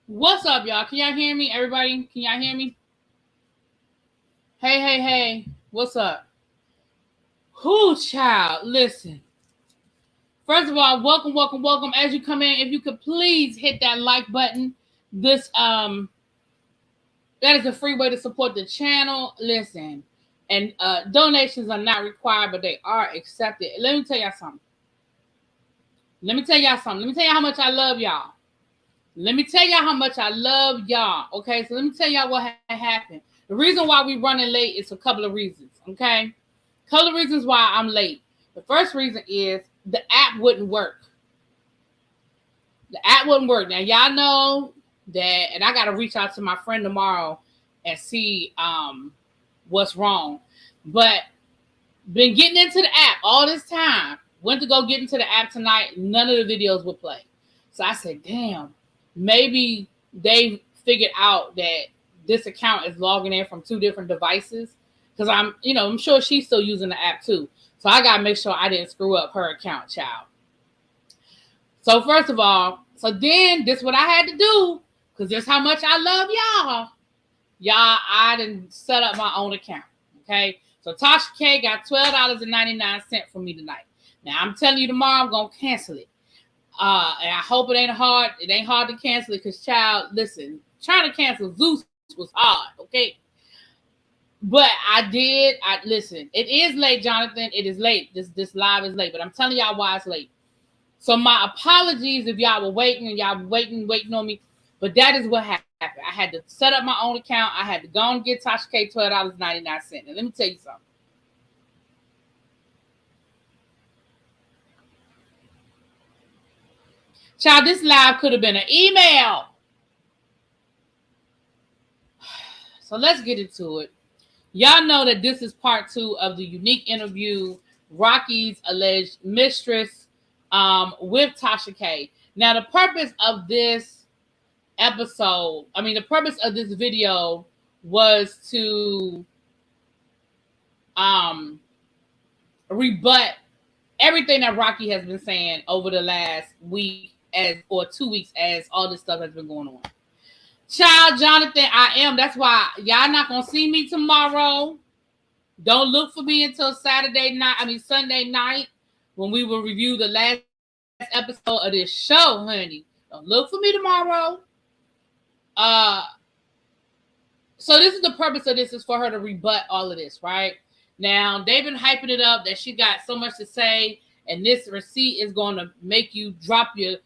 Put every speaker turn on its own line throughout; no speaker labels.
What's up, y'all? Can y'all hear me? Everybody, can y'all hear me? Hey. What's up? Who, child? Listen. First of all, welcome. As you come in, if you could please hit that like button. That is a free way to support the channel. Listen, and donations are not required, but they are accepted. Let me tell y'all something. Let me tell y'all how much I love y'all. Okay, so let me tell y'all what happened. The reason why we running late is a couple of reasons, okay? Couple of reasons why I'm late. The first reason is the app wouldn't work. Now, y'all know that, and I got to reach out to my friend tomorrow and see what's wrong. But been getting into the app all this time. Went to go get into the app tonight. None of the videos would play. So I said, damn, maybe they figured out that this account is logging in from two different devices. Because I'm sure she's still using the app too. So I got to make sure I didn't screw up her account, child. So first of all, then this is what I had to do. Because this is how much I love y'all. I didn't set up my own account. Okay. So Tasha K got $12.99 from me tonight. Now I'm telling you tomorrow I'm gonna cancel it. And I hope it ain't hard. It ain't hard to cancel it because, child, listen, trying to cancel Zeus was hard, okay? But I did. Listen. It is late, Jonathan. It is late. This live is late, but I'm telling y'all why it's late. So my apologies if y'all were waiting and y'all waiting on me. But that is what happened. I had to set up my own account. I had to go and get Tasha K $12.99. And let me tell you something. Child, this live could have been an email. So let's get into it. Y'all know that this is part 2 of the unique interview, Rocky's alleged mistress with Tasha K. Now, the purpose of this video was to rebut everything that Rocky has been saying over the last week or 2 weeks as all this stuff has been going on. Child, Jonathan, that's why y'all not gonna see me tomorrow. Don't look for me until Sunday night, when we will review the last episode of this show, honey. Don't look for me tomorrow. So this is the purpose of this, is for her to rebut all of this, right? Now, they've been hyping it up that she got so much to say, and this receipt is going to make you drop your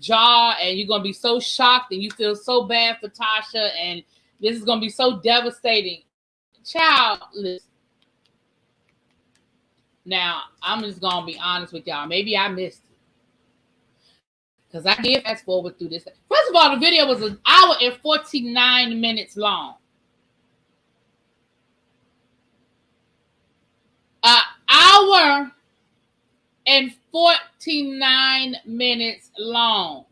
jaw, and you're going to be so shocked, and you feel so bad for Tasha, and this is going to be so devastating. Child, listen. Now, I'm just going to be honest with y'all. Maybe I missed it, because I did fast forward through this. First of all, the video was 1 hour and 49 minutes long. 1 hour and 49 minutes long.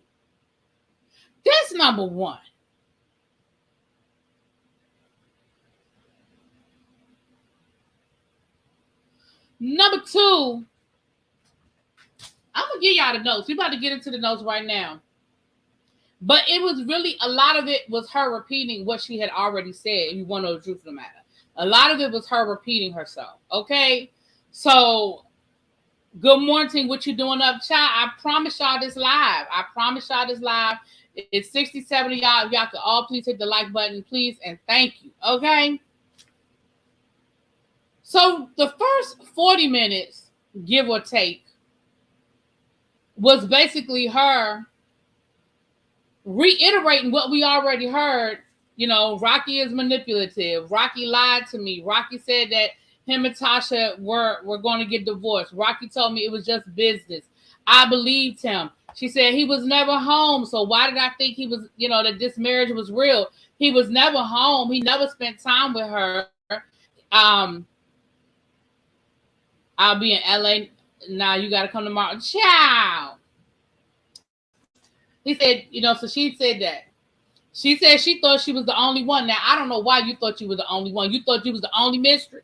That's number one. Number two, I'm going to give y'all the notes. We're about to get into the notes right now. But it was really, a lot of it was her repeating what she had already said, if you want to know the truth of the matter. A lot of it was her repeating herself, okay? So, good morning. What you doing up, child? I promise y'all this live. It's 67 of y'all. If y'all could all please hit the like button, please, and thank you, okay? So, the first 40 minutes, give or take, was basically her reiterating what we already heard. You know, Rocky is manipulative. Rocky lied to me. Rocky said that him and Tasha were going to get divorced. Rocky told me it was just business. I believed him. She said he was never home. So why did I think he was, that this marriage was real? He was never home. He never spent time with her. I'll be in LA. Now you got to come tomorrow. Ciao. He said, so she said that. She said she thought she was the only one. Now, I don't know why you thought you were the only one. You thought you was the only mistress.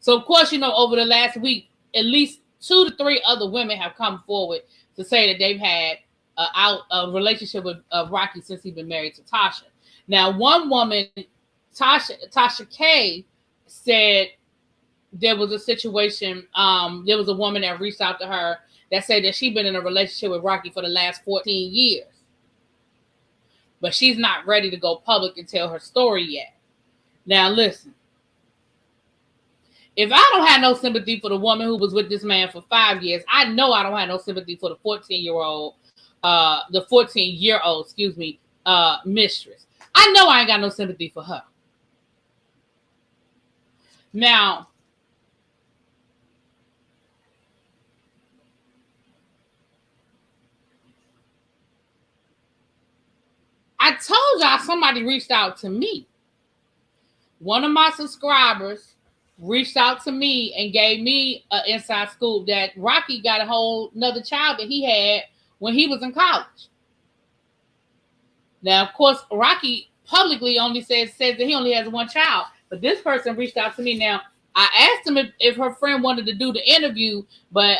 So, of course, over the last week, at least 2 to 3 other women have come forward to say that they've had out a relationship with Rocky since he's been married to Tasha. Now, one woman, Tasha K, said there was a situation. There was a woman that reached out to her that said that she'd been in a relationship with Rocky for the last 14 years. But she's not ready to go public and tell her story yet. Now, listen. If I don't have no sympathy for the woman who was with this man for 5 years, I know I don't have no sympathy for the 14-year-old, Mistress. I know I ain't got no sympathy for her. Now, I told y'all somebody reached out to me. One of my subscribers reached out to me and gave me an inside scoop that Rocky got a whole another child that he had when he was in college. Now, of course, Rocky publicly only says that he only has one child, but this person reached out to me. Now, I asked him if her friend wanted to do the interview, but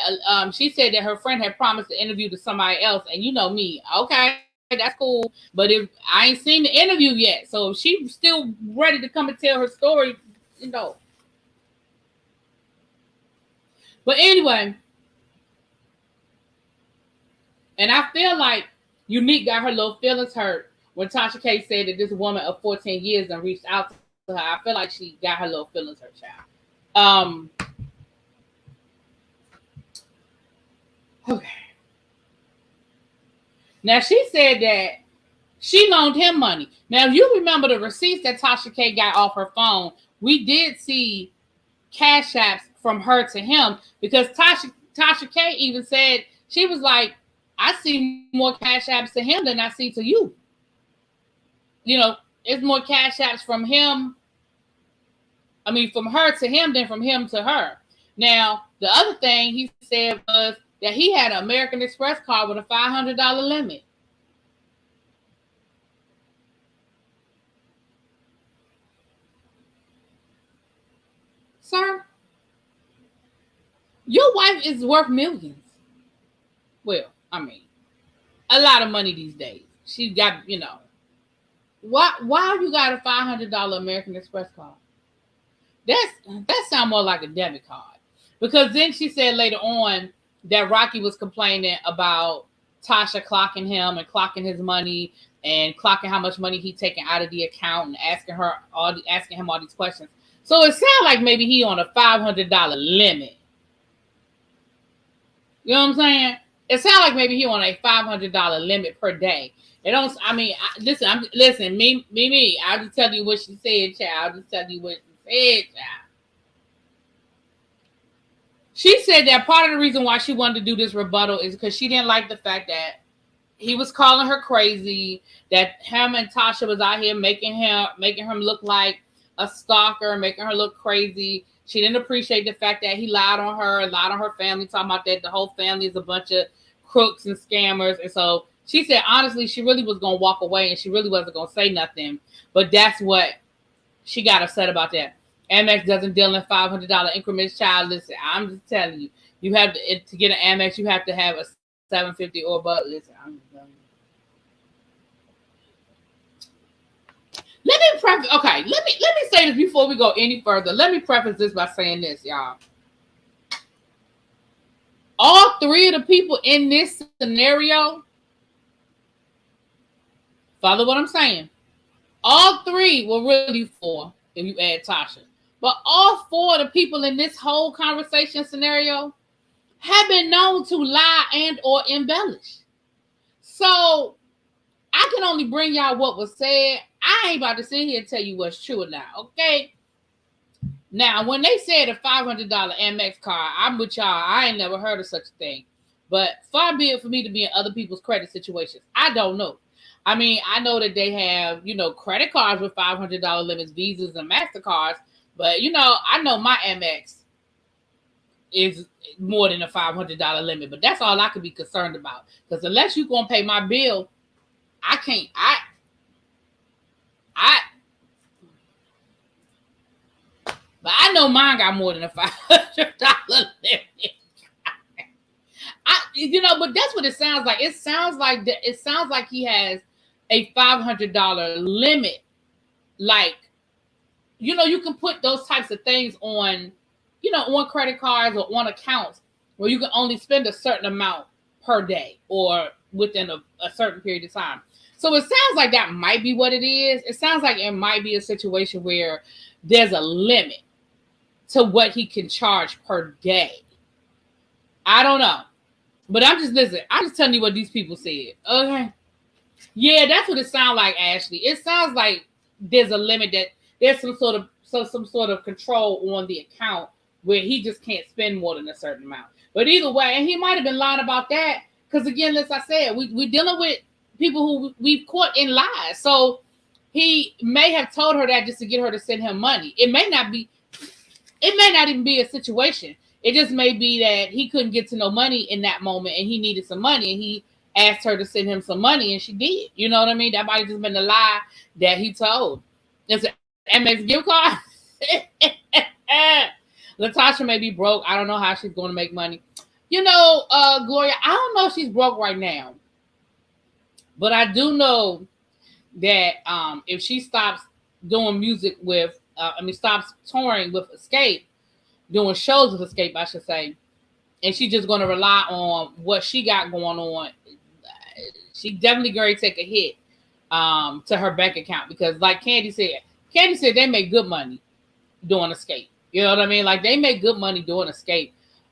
she said that her friend had promised the interview to somebody else, and you know me, okay, that's cool, but if I ain't seen the interview yet, so if she's still ready to come and tell her story, you know. But anyway, and I feel like Unique got her little feelings hurt when Tasha K said that this woman of 14 years and reached out to her. I feel like she got her little feelings hurt, child. Okay. Now, she said that she loaned him money. Now, if you remember the receipts that Tasha K got off her phone, we did see cash apps from her to him, because Tasha K even said, she was like, I see more cash apps to him than I see to you. You know, it's more cash apps from him. I mean, from her to him than from him to her. Now, the other thing he said was that he had an American Express card with a $500 limit. Sir, your wife is worth millions. Well, I mean, a lot of money these days. She got, you know. Why you got a $500 American Express card? That sounds more like a debit card. Because then she said later on that Rocky was complaining about Tasha clocking him and clocking his money and clocking how much money he taking out of the account and asking him all these questions. So it sounds like maybe he on a $500 limit. You know what I'm saying? It sounds like maybe he on a $500 limit per day. It don't. I mean, listen. Me. I'll just tell you what she said, child. I'll just tell you what she said, child. She said that part of the reason why she wanted to do this rebuttal is because she didn't like the fact that he was calling her crazy, that him and Tasha was out here making him look like a stalker, making her look crazy. She didn't appreciate the fact that he lied on her family, talking about that the whole family is a bunch of crooks and scammers. And so she said, honestly, she really was going to walk away and she really wasn't going to say nothing. But that's what she got upset about that. Amex doesn't deal in $500 increments, child. Listen, I'm just telling you, you have to get an Amex, you have to have a $750 or above. Listen, I'm just telling you. Let me say this before we go any further. Let me preface this by saying this, y'all. All three of the people in this scenario, follow what I'm saying. All three were really four, if you add Tasha. But all four of the people in this whole conversation scenario have been known to lie and or embellish. So I can only bring y'all what was said. I ain't about to sit here and tell you what's true or not, okay? Now, when they said a $500 Amex card, I'm with y'all. I ain't never heard of such a thing. But far be it for me to be in other people's credit situations. I don't know. I mean, I know that they have, credit cards with $500 limits, Visas and MasterCards. But, I know my Amex is more than a $500 limit. But that's all I could be concerned about. Because unless you're going to pay my bill, I can't. But I know mine got more than a $500 limit. But that's what it sounds like. It sounds like he has a $500 limit. Like, you know, you can put those types of things on, you know, on credit cards or on accounts where you can only spend a certain amount per day or within a certain period of time. So it sounds like that might be what it is. It sounds like it might be a situation where there's a limit to what he can charge per day. I don't know. But I'm just telling you what these people said. Okay. Yeah, that's what it sounds like, Ashley. It sounds like there's a limit, that there's some sort of control on the account where he just can't spend more than a certain amount. But either way, and he might have been lying about that, because again, as I said, we're dealing with people who we've caught in lies. So he may have told her that just to get her to send him money. It may not even be a situation. It just may be that he couldn't get to no money in that moment and he needed some money and he asked her to send him some money and she did. You know what I mean? That might have just been the lie that he told. It's an MX gift card. Latasha may be broke. I don't know how she's going to make money. You know, Gloria, I don't know if she's broke right now. But I do know that if she stops doing music with, stops touring with Xscape, doing shows with Xscape, I should say, and she's just going to rely on what she got going on, she definitely going to take a hit to her bank account, because like Candy said they make good money doing Xscape. You know what I mean? Like, they make good money doing Xscape.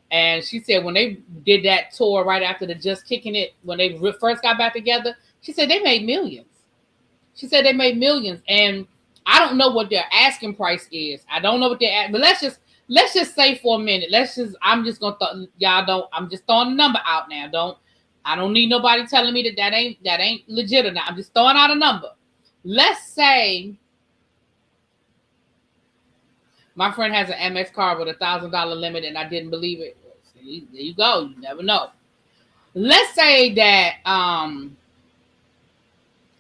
And she said when they did that tour right after the Just Kicking It, when they first got back together, she said they made millions. She said they made millions. And I don't know what their asking price is. I don't know what they're at, but let's just say for a minute. I'm just throwing a number out now. I don't need nobody telling me that ain't legit or not. I'm just throwing out a number. Let's say my friend has an MX card with $1,000 limit and I didn't believe it. See, there you go. You never know. Let's say that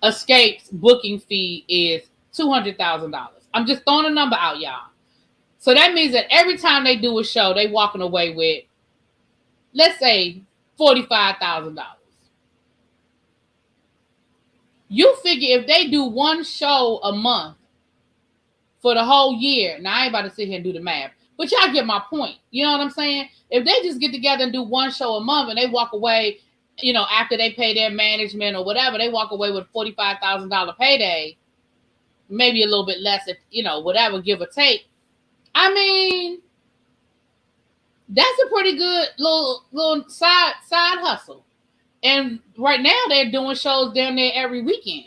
Xscape's booking fee is $200,000. I'm just throwing a number out, y'all. So that means that every time they do a show, they walking away with, let's say, $45,000. You figure if they do one show a month for the whole year, now I ain't about to sit here and do the math, but y'all get my point. You know what I'm saying? If they just get together and do one show a month and they walk away, you know, after they pay their management or whatever, they walk away with $45,000 payday, maybe a little bit less if, you know, whatever, give or take. I mean, that's a pretty good little side hustle. And right now they're doing shows down there every weekend.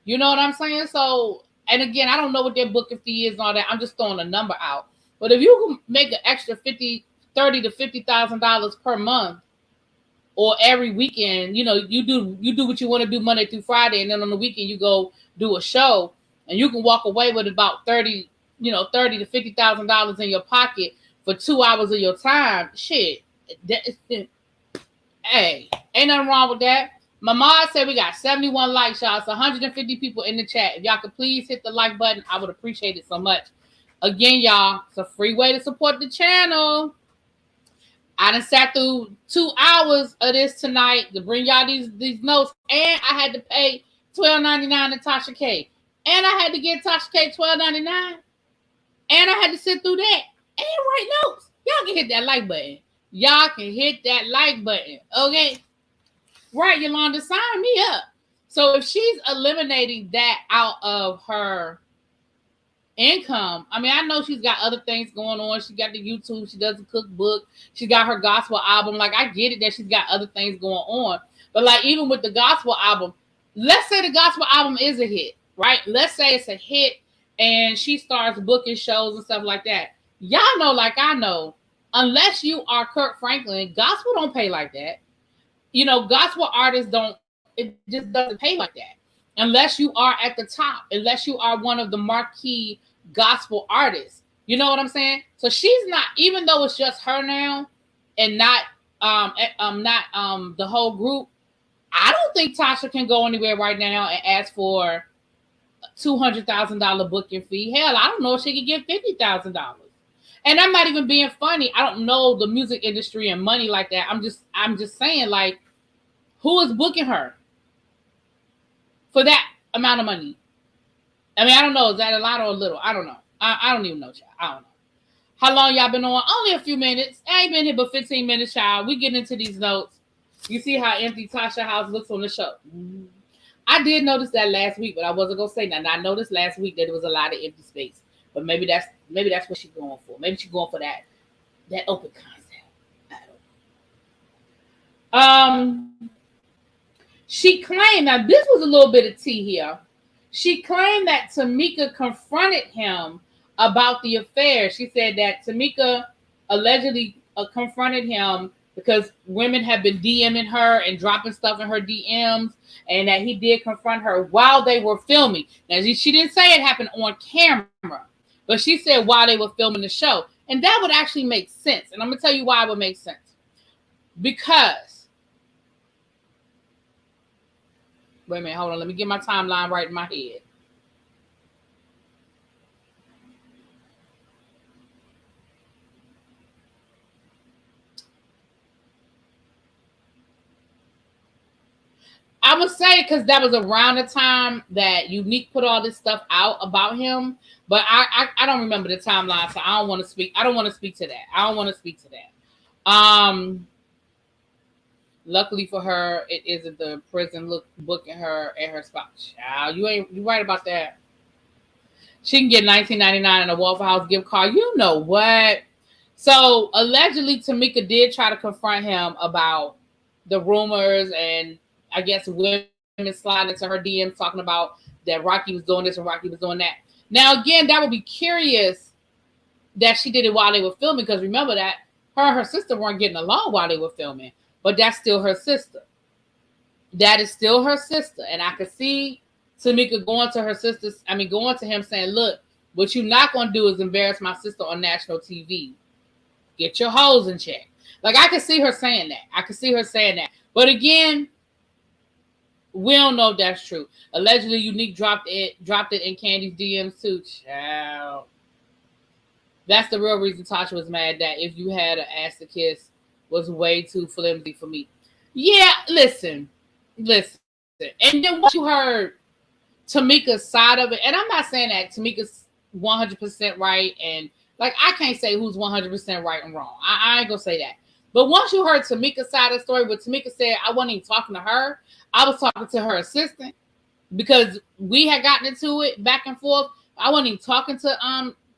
You know what I'm saying? So, and again, I don't know what their booking fee is and all that. I'm just throwing a number out. But if you can make an extra $30,000 to $50,000 per month, or every weekend, you know, you do what you want to do Monday through Friday, and then on the weekend you go do a show, and you can walk away with about $30,000 to $50,000 in your pocket for 2 hours of your time. Shit, hey, ain't nothing wrong with that. My mom said we got 71 likes, y'all. So 150 people in the chat. If y'all could please hit the like button, I would appreciate it so much. Again, y'all, it's a free way to support the channel. I done sat through 2 hours of this tonight to bring y'all these notes, and I had to pay $12.99 to Tasha K. And I had to get Tasha K $12.99. And I had to sit through that and write notes. Y'all can hit that like button. Y'all can hit that like button. Okay? Right, Yolanda, sign me up. So if she's eliminating that out of her income, I mean, I know she's got other things going on. She got the YouTube. She does a cookbook. She got her gospel album. Like, I get it that she's got other things going on. But like, even with the gospel album, let's say the gospel album is a hit, right? Let's say it's a hit and she starts booking shows and stuff like that. Y'all know, like I know, unless you are Kirk Franklin, gospel don't pay like that. You know, gospel artists it just doesn't pay like that. Unless you are at the top, unless you are one of the marquee gospel artists. You know what I'm saying? So she's not, even though it's just her now and not the whole group, I don't think Tasha can go anywhere right now and ask for $200,000 booking fee. Hell, I don't know if she could get $50,000. And I'm not even being funny. I don't know the music industry and money like that. I'm just saying, like, Who is booking her for that amount of money? I mean, I don't know. Is that a lot or a little? I don't know. I don't even know, child. I don't know. How long y'all been on? Only a few minutes. I ain't been here but 15 minutes, child. We getting into these notes. You see how empty Tasha house looks on the show. I did notice that last week, but I wasn't gonna say nothing. I noticed last week that there was a lot of empty space. But maybe that's what she's going for. Maybe she's going for that open concept. I don't know. She claimed, now this was a little bit of tea here. She claimed that Tamika confronted him about the affair. She said that Tamika allegedly confronted him because women have been DMing her and dropping stuff in her DMs, and that he did confront her while they were filming. Now, she didn't say it happened on camera, but she said while they were filming the show. And that would actually make sense. And I'm going to tell you why it would make sense. Because, wait a minute, hold on. Let me get my timeline right in my head. I would say because that was around the time that Unique put all this stuff out about him, but I don't remember the timeline, so I don't want to speak. I don't want to speak to that. Luckily for her, it isn't the prison booking her and her spouse. Child, you right about that. She can get $19.99 in a Waffle House gift card. You know what? So allegedly, Tamika did try to confront him about the rumors, and I guess women sliding into her DMs talking about that Rocky was doing this and Rocky was doing that. Now, again, that would be curious that she did it while they were filming, because remember that her and her sister weren't getting along while they were filming, but that's still her sister. That is still her sister. And I could see Tamika going to him saying, look, what you're not going to do is embarrass my sister on national TV. Get your hoes in check. Like, I could see her saying that. But again, we don't know if that's true. Allegedly, Unique dropped it in Candy's DMs too. Child. That's the real reason Tasha was mad, that if you had an ass to kiss was way too flimsy for me. Yeah, listen. And then what you heard Tamika's side of it, and I'm not saying that Tamika's 100% right, and like I can't say who's 100% right and wrong. I ain't gonna say that. But once you heard Tamika's side of the story, where Tamika said, I wasn't even talking to her, I was talking to her assistant, because we had gotten into it back and forth. I wasn't even talking to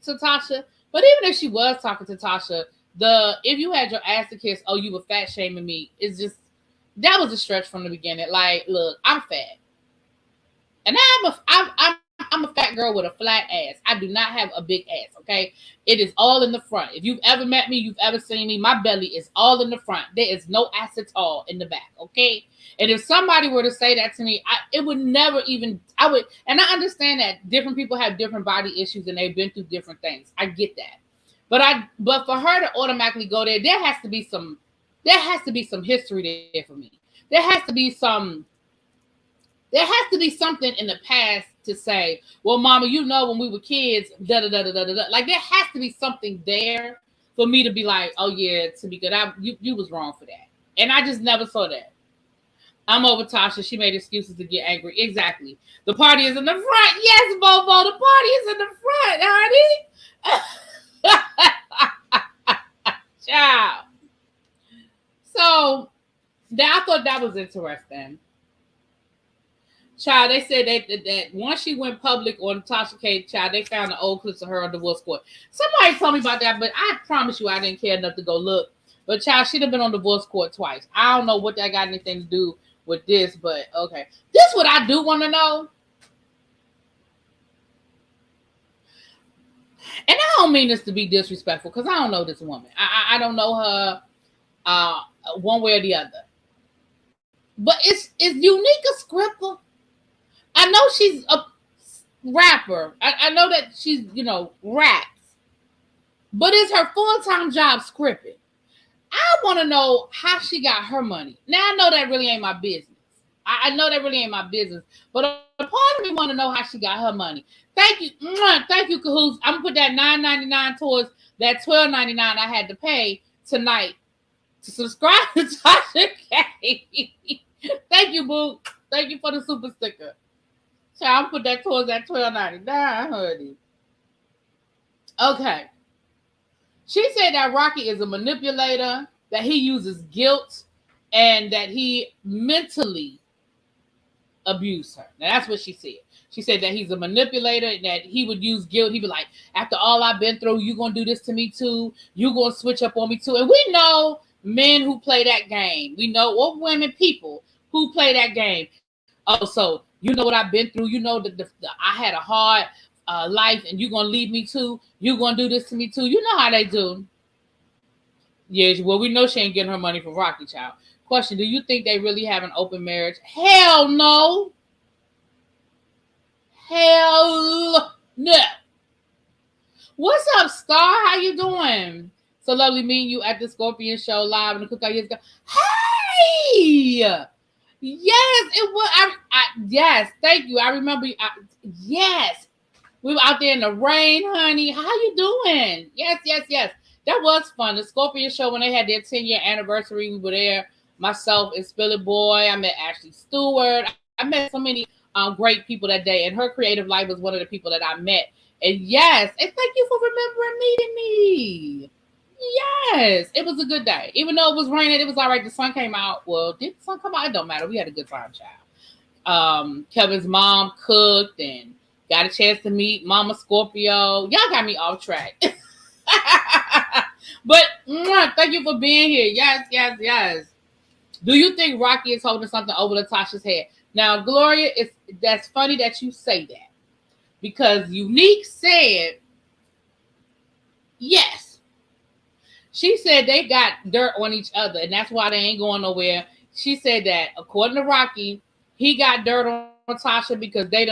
Tasha. But even if she was talking to Tasha, if you had your ass to kiss, oh, you were fat shaming me, it's just, that was a stretch from the beginning. Like, look, I'm fat. And I'm a fat girl with a flat ass. I do not have a big ass, okay? It is all in the front. If you've ever met me, you've ever seen me, my belly is all in the front. There is no ass at all in the back, okay? And if somebody were to say that to me, I would, and I understand that different people have different body issues and they've been through different things. I get that. But for her to automatically go there has to be some history there for me. There has to be something in the past to say, well, mama, you know, when we were kids, da da da da da da. Like, there has to be something there for me to be like, oh yeah, to be good, you was wrong for that. And I just never saw that. I'm over Tasha. She made excuses to get angry. Exactly. The party is in the front. Yes, Bobo, the party is in the front, honey. Ciao. So I thought that was interesting. Child, they said that once she went public on Tasha K, child, they found the old clips of her on divorce court. Somebody told me about that, but I promise you I didn't care enough to go look. But child, she'd have been on divorce court twice. I don't know what that got anything to do with this, but okay. This is what I do want to know. And I don't mean this to be disrespectful, because I don't know this woman. I don't know her one way or the other. But is Unique a scripper? I know she's a rapper. I know that she's, raps. But is her full-time job scripting? I want to know how she got her money. Now, I know that really ain't my business. I know that really ain't my business. But a part of me want to know how she got her money. Thank you. Thank you, Cahoots. I'm going to put that $9.99 towards that $12.99 I had to pay tonight to subscribe to Tasha K. Thank you, boo. Thank you for the super sticker. So I'll put that towards that $12.99, honey. Okay. She said that Rocky is a manipulator, that he uses guilt, and that he mentally abused her. Now that's what she said. She said that he's a manipulator, that he would use guilt. He'd be like, after all I've been through, you gonna do this to me too. You gonna switch up on me too. And we know men who play that game. We know, or women, people who play that game. Oh, so you know what I've been through. You know that I had a hard life, and you gonna leave me too. You gonna do this to me too. You know how they do. Yeah, well, we know she ain't getting her money from Rocky Child. Question: do you think they really have an open marriage? Hell no. Hell no. What's up, Star? How you doing? So lovely meeting you at the Scorpion Show live in the Cookout years ago. Hey! Yes, it was. Yes, thank you. I remember. Yes, we were out there in the rain, honey. How you doing? Yes, yes, yes. That was fun. The Scorpion Show, when they had their 10-year anniversary, we were there. Myself and Spilly Boy. I met Ashley Stewart. I met so many great people that day. And Her Creative Life was one of the people that I met. And yes, and thank you for remembering meeting me. Yes, it was a good day. Even though it was raining, it was all right. The sun came out. Well, did the sun come out? It don't matter. We had a good time, child. Kevin's mom cooked and got a chance to meet Mama Scorpio. Y'all got me off track. But thank you for being here. Yes, yes, yes. Do you think Rocky is holding something over Tasha's head? Now, Gloria, that's funny that you say that. Because Unique said, yes. She said they got dirt on each other, and that's why they ain't going nowhere. She said that, according to Rocky, he got dirt on Tasha because they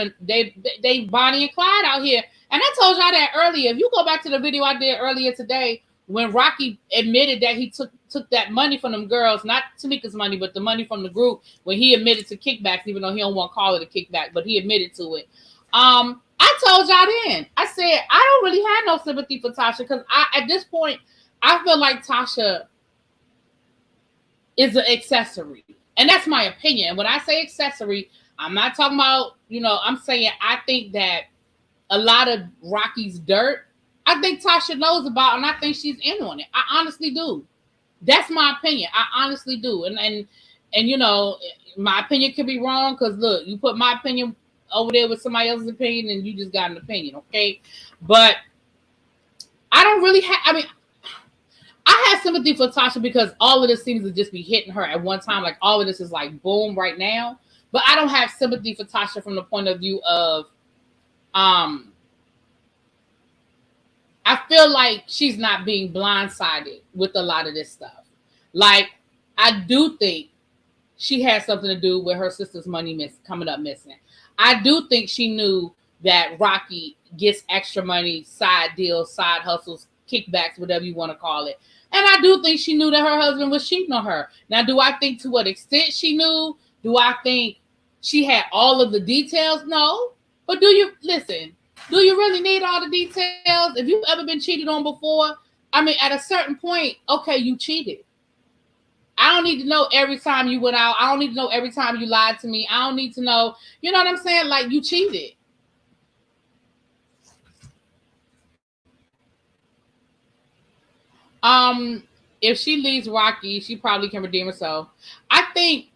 Bonnie and Clyde out here. And I told y'all that earlier. If you go back to the video I did earlier today, when Rocky admitted that he took that money from them girls, not Tamika's money, but the money from the group, when he admitted to kickbacks, even though he don't want to call it a kickback, but he admitted to it. I told y'all then. I said I don't really have no sympathy for Tasha because at this point I feel like Tasha is an accessory, and that's my opinion. When I say accessory, I'm not talking about, I'm saying I think that a lot of Rocky's dirt, I think Tasha knows about, and I think she's in on it. I honestly do. That's my opinion. I honestly do. And my opinion could be wrong because look, you put my opinion over there with somebody else's opinion and you just got an opinion, okay? But I don't really I have sympathy for Tasha because all of this seems to just be hitting her at one time. Like all of this is like boom right now. But I don't have sympathy for Tasha from the point of view of I feel like she's not being blindsided with a lot of this stuff. Like, I do think she has something to do with her sister's money coming up missing. I do think she knew that Rocky gets extra money, side deals, side hustles, kickbacks, whatever you want to call it. And I do think she knew that her husband was cheating on her. Now, do I think to what extent she knew? Do I think she had all of the details? No. But do you really need all the details? If you've ever been cheated on before, at a certain point, okay, you cheated. I don't need to know every time you went out. I don't need to know every time you lied to me. I don't need to know, you know what I'm saying? Like, you cheated. If she leaves Rocky, she probably can redeem herself. I think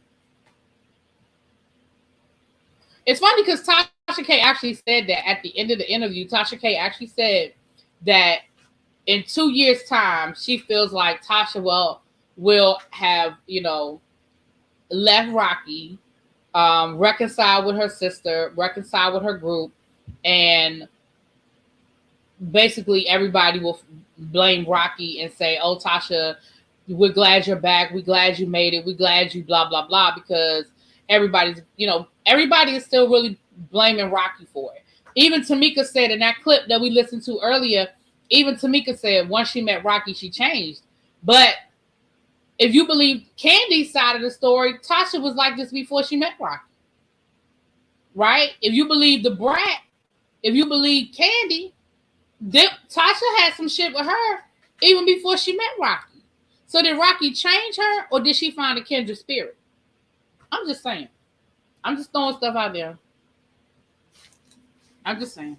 it's funny because Tasha K actually said that at the end of the interview. Tasha K actually said that in 2 years' time, she feels like Tasha will have, left Rocky, reconciled with her sister, reconciled with her group, and basically everybody will blame Rocky and say, oh, Tasha, we're glad you're back. We're glad you made it. We're glad you blah, blah, blah, because everybody is still really blaming Rocky for it. Even Tamika said in that clip that we listened to earlier, even Tamika said once she met Rocky, she changed. But if you believe Candy's side of the story, Tasha was like this before she met Rocky. Right? If you believe the brat, if you believe Candy, Tasha had some shit with her even before she met Rocky. So did Rocky change her, or did she find a kindred spirit? I'm just saying. I'm just throwing stuff out there. I'm just saying.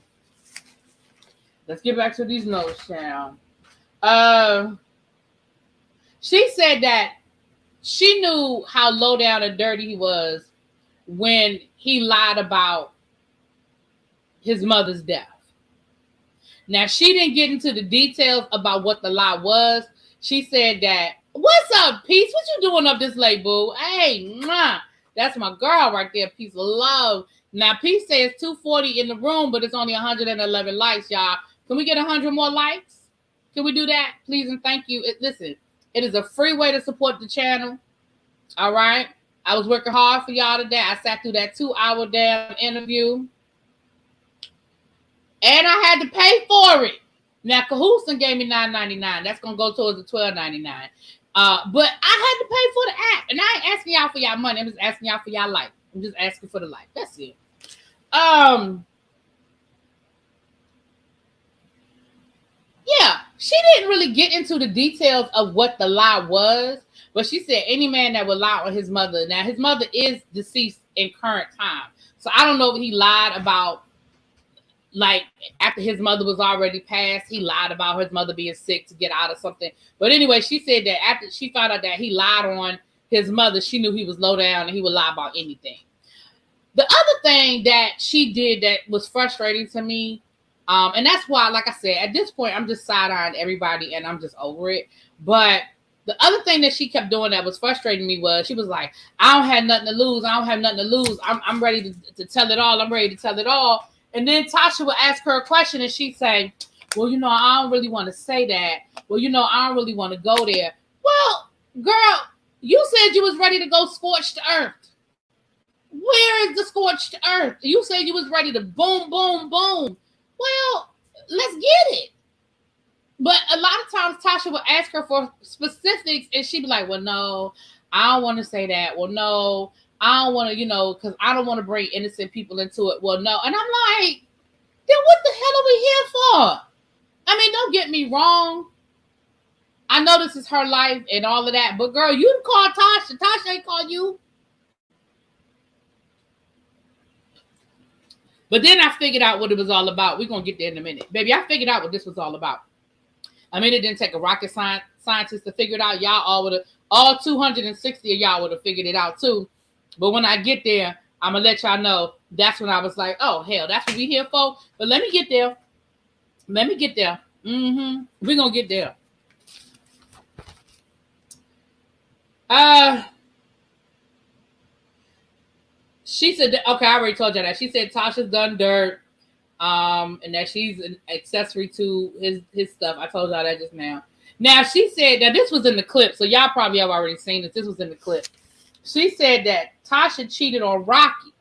Let's get back to these notes, Sharon. She said that she knew how low down and dirty he was when he lied about his mother's death. Now, she didn't get into the details about what the lie was. She said that, what's up, Peace? What you doing up this late, boo? Hey, mwah. That's my girl right there, Peace of Love. Now, Peace says 240 in the room, but it's only 111 likes, y'all. Can we get 100 more likes? Can we do that, please and thank you? Listen, it is a free way to support the channel, all right? I was working hard for y'all today. I sat through that 2-hour damn interview. And I had to pay for it. Now, Cahooston gave me $9.99. That's going to go towards the $12.99. But I had to pay for the app. And I ain't asking y'all for y'all money. I'm just asking y'all for y'all life. I'm just asking for the life. That's it. Yeah, she didn't really get into the details of what the lie was. But she said any man that would lie on his mother. Now, his mother is deceased in current time. So I don't know if he lied about, like, after his mother was already passed, he lied about his mother being sick to get out of something. But anyway, she said that after she found out that he lied on his mother, she knew he was low down and he would lie about anything. The other thing that she did that was frustrating to me, and that's why, like I said, at this point, I'm just side-eyeing everybody and I'm just over it. But the other thing that she kept doing that was frustrating me was she was like, I don't have nothing to lose. I don't have nothing to lose. I'm ready to tell it all. I'm ready to tell it all. And then Tasha would ask her a question and she'd say, well, you know, I don't really want to say that. Well, you know, I don't really want to go there. Well, girl, you said you was ready to go scorched earth. Where is the scorched earth? You said you was ready to boom, boom, boom. Well, let's get it. But a lot of times Tasha would ask her for specifics and she'd be like, well, no, I don't want to say that. Well, no, I don't want to, you know, because I don't want to bring innocent people into it. Well, no. And I'm like, then what the hell are we here for? I mean, don't get me wrong. I know this is her life and all of that. But, girl, you called Tasha. Tasha ain't called you. But then I figured out what it was all about. We're going to get there in a minute. Baby, I figured out what this was all about. I mean, it didn't take a rocket scientist to figure it out. Y'all all 260 of y'all would have figured it out, too. But when I get there, I'm going to let y'all know that's when I was like, oh, hell, that's what we here for. But let me get there. Let me get there. We're going to get there. She said, okay, I already told you that. She said Tasha's done dirt and that she's an accessory to his stuff. I told y'all that just now. Now, she said that this was in the clip, so y'all probably have already seen it. This was in the clip. She said that Tasha cheated on Rocky.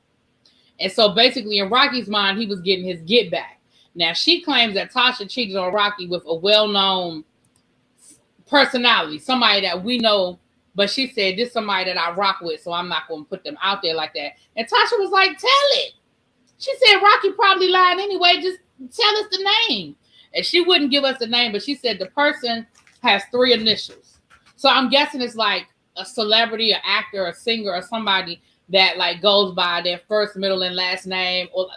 And so basically in Rocky's mind, he was getting his get back. Now she claims that Tasha cheated on Rocky with a well-known personality, somebody that we know, but she said this is somebody that I rock with, so I'm not going to put them out there like that. And Tasha was like, tell it. She said Rocky probably lied anyway, just tell us the name. And she wouldn't give us the name, but she said the person has 3 initials. So I'm guessing it's like a celebrity, an actor, a singer, or somebody that like goes by their first, middle, and last name, or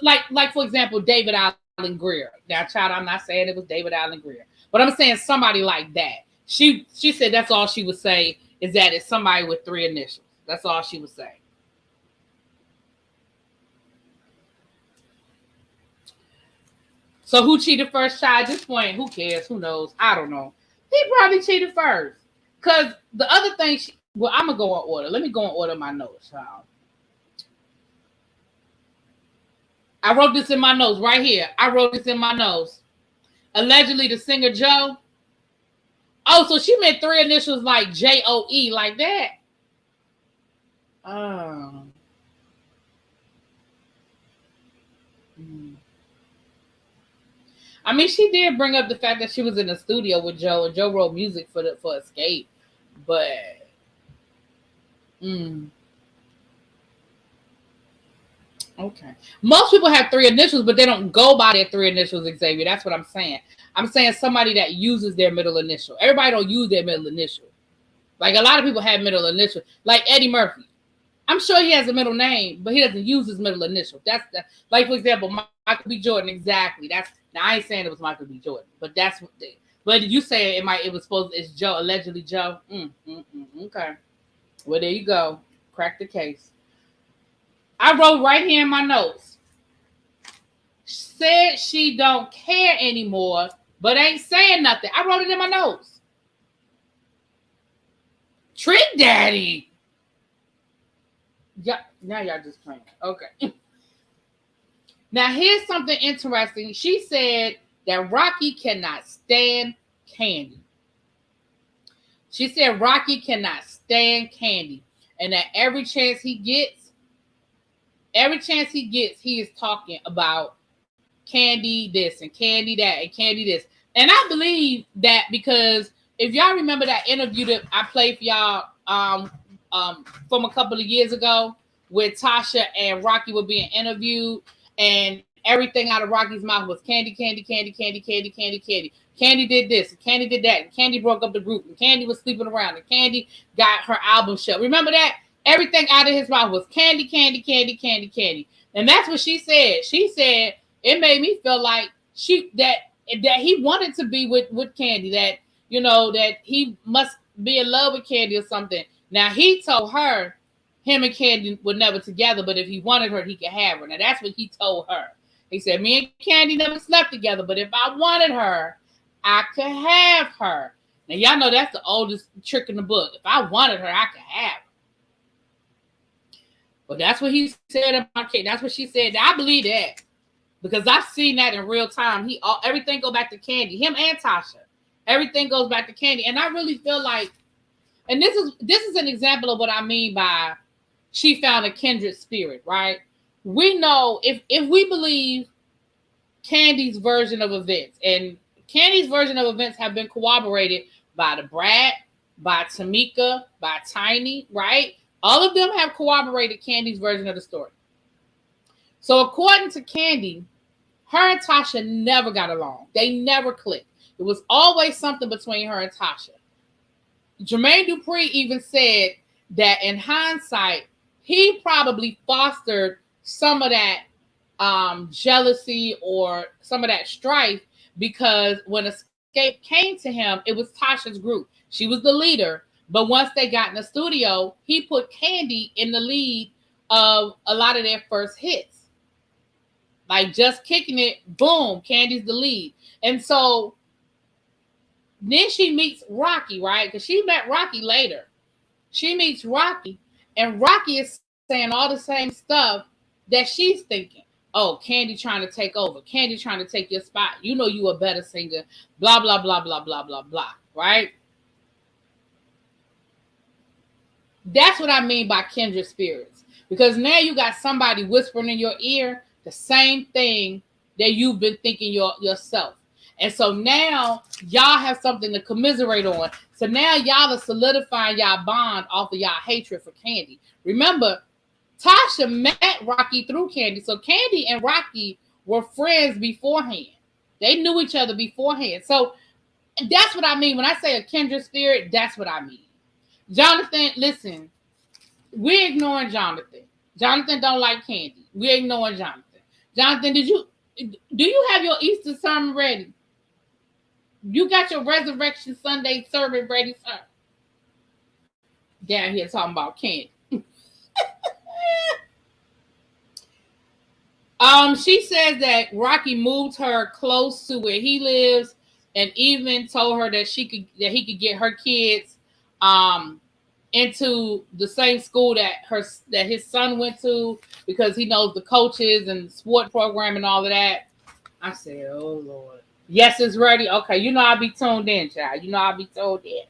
like for example, David Allen Greer. Now, child, I'm not saying it was David Allen Greer, but I'm saying somebody like that. She said that's all she would say is that it's somebody with 3 initials. That's all she would say. So who cheated first, child? At this point, who cares? Who knows? I don't know. He probably cheated first. Because the other thing, well, I'm going to go in order. Let me go in order my notes, child. I wrote this in my notes right here. I wrote this in my notes. Allegedly, the singer Joe. Oh, so she meant 3 initials like J-O-E, like that. Oh. I mean, she did bring up the fact that she was in the studio with Joe, and Joe wrote music for Xscape. But okay. Most people have 3 initials, but they don't go by their 3 initials, Xavier. That's what I'm saying. I'm saying somebody that uses their middle initial. Everybody don't use their middle initial. Like a lot of people have middle initial. Like Eddie Murphy. I'm sure he has a middle name, but he doesn't use his middle initial. That's the, like, for example, Michael B. Jordan. Exactly. That's, now I ain't saying it was Michael B. Jordan, but that's what they, but you say it was supposed, it's Joe, allegedly Joe. Okay. Well, there you go. Crack the case. I wrote right here in my notes. Said she don't care anymore, but ain't saying nothing. I wrote it in my notes. Trick Daddy. Yeah, now y'all just playing. Okay. Now here's something interesting. She said that Rocky cannot stand Candy. She said Rocky cannot stand Candy, and that every chance he gets, he is talking about Candy this and Candy that and Candy this. And I believe that because if y'all remember that interview that I played for y'all from a couple of years ago, where Tasha and Rocky were being interviewed, and everything out of Rocky's mouth was Candy, Candy, Candy, Candy, Candy, Candy, Candy. Candy did this, and Candy did that, and Candy broke up the group, and Candy was sleeping around, and Candy got her album shut. Remember that? Everything out of his mouth was Candy, Candy, Candy, Candy, Candy. And that's what she said. She said it made me feel like that he wanted to be with Candy, that, you know, that he must be in love with Candy or something. Now he told her him and Candy were never together, but if he wanted her, he could have her. Now that's what he told her. He said, me and Candy never slept together, but if I wanted her, I could have her. Now y'all know that's the oldest trick in the book. If I wanted her, I could have her. But that's what he said about Candy. That's what she said. Now, I believe that because I've seen that in real time. Everything go back to Candy. Him and Tasha. Everything goes back to Candy. And I really feel like, and this is an example of what I mean by she found a kindred spirit, right? We know if we believe Candy's version of events, and Candy's version of events have been corroborated by the Brat, by Tamika, by Tiny, right? All of them have corroborated Candy's version of the story. So according to Candy, her and Tasha never got along. They never clicked. It was always something between her and Tasha. Jermaine Dupri even said that in hindsight, he probably fostered some of that jealousy or some of that strife, because when Xscape came to him, it was Tasha's group. She was the leader. But once they got in the studio, he put Candy in the lead of a lot of their first hits. Like Just Kicking It, boom, Candy's the lead. And so then she meets Rocky, right? Because she met Rocky later. She meets Rocky, and Rocky is saying all the same stuff that she's thinking. Oh, Candy trying to take over. Candy trying to take your spot. You know you a better singer. Blah, blah, blah, blah, blah, blah, blah, right? That's what I mean by kindred spirits. Because now you got somebody whispering in your ear the same thing that you've been thinking yourself. And so now y'all have something to commiserate on. So now y'all are solidifying y'all bond off of y'all hatred for Candy. Remember, Tasha met Rocky through Candy. So Candy and Rocky were friends beforehand. They knew each other beforehand. So that's what I mean. When I say a kindred spirit, that's what I mean. Jonathan, listen, we're ignoring Jonathan. Jonathan don't like Candy. We're ignoring Jonathan. Jonathan, do you have your Easter sermon ready? You got your Resurrection Sunday sermon ready, sir? Down here talking about Candy. She says that Rocky moved her close to where he lives, and even told her that he could get her kids into the same school that his son went to, because he knows the coaches and the sport program and all of that. I said, oh Lord. Yes, it's ready. Okay, you know I'll be tuned in, child. You know I'll be tuned in.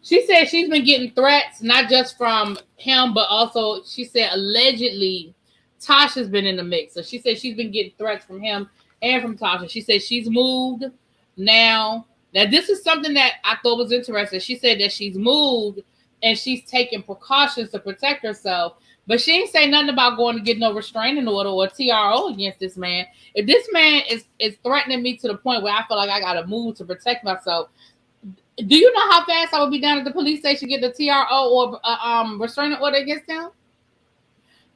She said she's been getting threats, not just from him, but also she said allegedly Tasha's been in the mix. So she said she's been getting threats from him and from Tasha. She said she's moved now. Now, this is something that I thought was interesting. She said that she's moved and she's taking precautions to protect herself. But she ain't say nothing about going to get no restraining order or TRO against this man. If this man is threatening me to the point where I feel like I got to move to protect myself, Do you know how fast I would be down at the police station get the TRO or restraining order against them?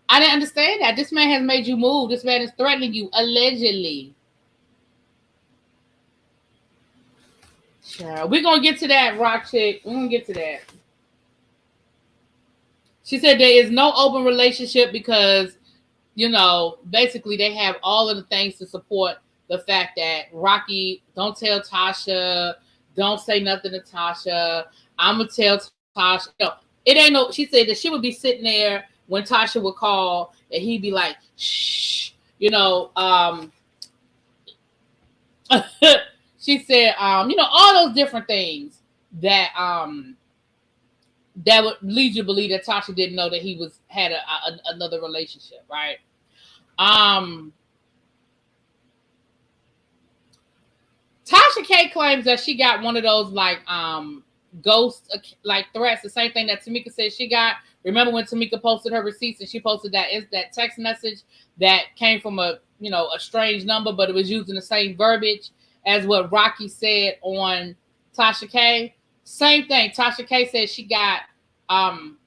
I didn't understand that. This man has made you move. This man is threatening you, allegedly. Sure. We're going to get to that, Rock Chick. We're going to get to that. She said there is no open relationship because, basically they have all of the things to support the fact that Rocky, don't tell Tasha, don't say nothing to Tasha. I'm going to tell Tasha. It ain't no, she said that she would be sitting there when Tasha would call and he'd be like, shh, she said, all those different things that that would lead you to believe that Tasha didn't know that he had another relationship, right? Tasha K claims that she got one of those ghost threats, the same thing that Tamika said she got. Remember when Tamika posted her receipts and she posted that text message that came from a strange number, but it was using the same verbiage as what Rocky said on Tasha K. Same thing. Tasha K said she got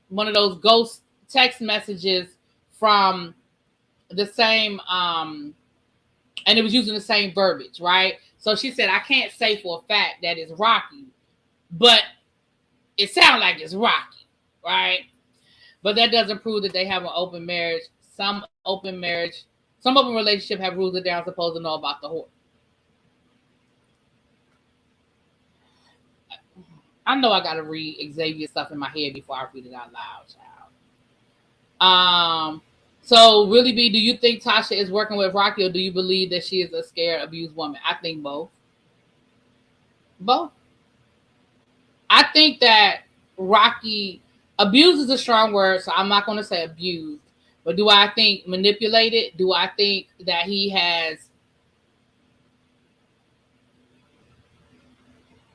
one of those ghost text messages from the same and it was using the same verbiage, right? So she said, I can't say for a fact that it's Rocky, but it sounds like it's Rocky, right? But that doesn't prove that they have an open marriage. Some open relationship have rules that they're not supposed to know about the whore. I know I gotta read Xavier stuff in my head before I read it out loud, child. So really, B, do you think Tasha is working with Rocky, or do you believe that she is a scared, abused woman? I think both. Both. I think that Rocky, abuse is a strong word, so I'm not going to say abused. But do I think manipulated? Do I think that he has?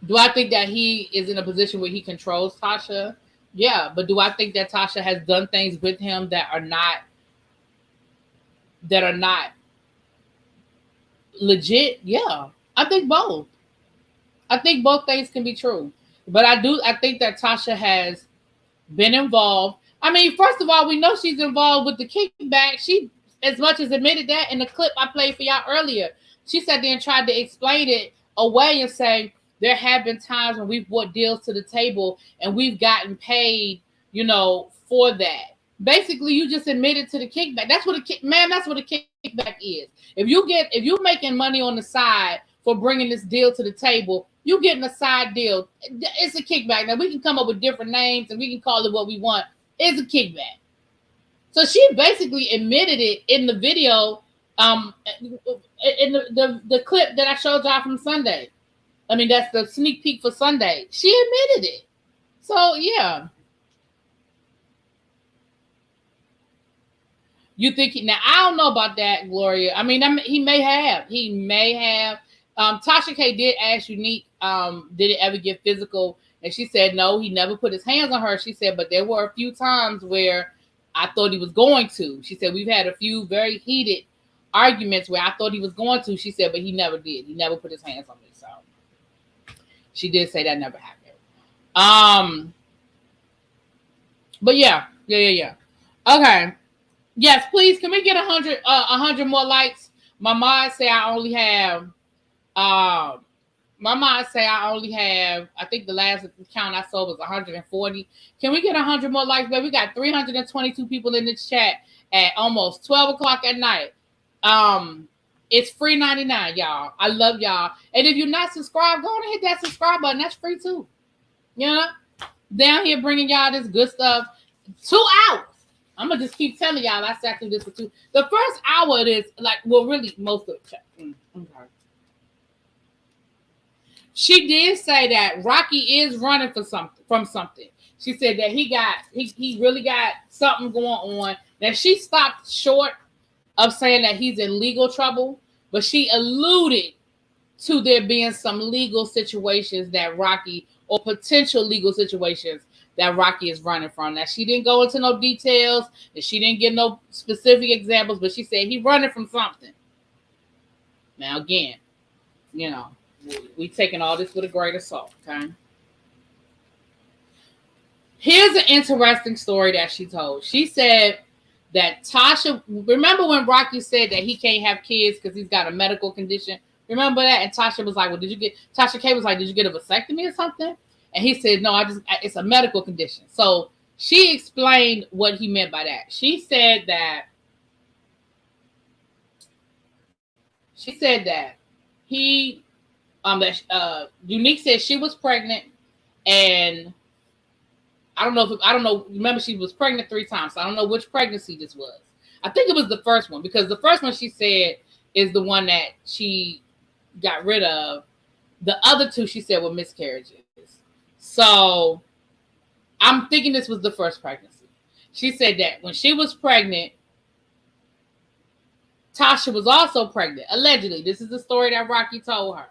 Do I think that he is in a position where he controls Tasha? Yeah, but do I think that Tasha has done things with him that are not legit? Yeah, I think both. I think both things can be true. But I think that Tasha has been involved. I mean, first of all, we know she's involved with the kickback. She as much as admitted that in the clip I played for y'all earlier. She sat there and tried to explain it away and say, there have been times when we've brought deals to the table and we've gotten paid, for that. Basically, you just admitted to the kickback. That's what a kickback is. If you're making money on the side for bringing this deal to the table, you getting a side deal. It's a kickback. Now we can come up with different names and we can call it what we want. It's a kickback. So she basically admitted it in the video, in the clip that I showed y'all from Sunday. I mean, that's the sneak peek for Sunday. She admitted it. So yeah. You think now? I don't know about that, Gloria. I mean, he may have. Tasha K did ask Unique, did it ever get physical? And she said no, he never put his hands on her. She said, but there were a few times where I thought he was going to. She said we've had a few very heated arguments where I thought he was going to. She said, but he never did. He never put his hands on me. So she did say that never happened. But yeah. Okay. Yes, please. Can we get 100 more likes? My mom say I only have. I think the last count I saw was 140. Can we get 100 more likes? But we got 322 people in this chat at almost 12 o'clock at night. It's free 99, y'all. I love y'all. And if you're not subscribed, go on and hit that subscribe button. That's free too. Down here bringing y'all this good stuff. 2 hours. I'm gonna just keep telling y'all I sat through this for 2. The first hour it is really most of it. Okay. She did say that Rocky is running from something. She said that he really got something going on. Now she stopped short of saying that he's in legal trouble, but she alluded to there being some legal situations that Rocky, or potential legal situations that Rocky is running from. Now, she didn't go into no details, and she didn't give no specific examples, but she said he's running from something. Now, again, we taking all this with a grain of salt, okay? Here's an interesting story that she told. She said that Tasha, remember when Rocky said that he can't have kids because he's got a medical condition? Remember that? And Tasha was like, well, Tasha K was like, did you get a vasectomy or something? And he said, no, it's a medical condition. So she explained what he meant by that. She said that he, Unique said she was pregnant, and I don't know. Remember, she was pregnant 3 times. So I don't know which pregnancy this was. I think it was the first one, because the first one she said is the one that she got rid of. The other 2 she said were miscarriages. So I'm thinking this was the first pregnancy. She said that when she was pregnant, Tasha was also pregnant. Allegedly, this is the story that Rocky told her,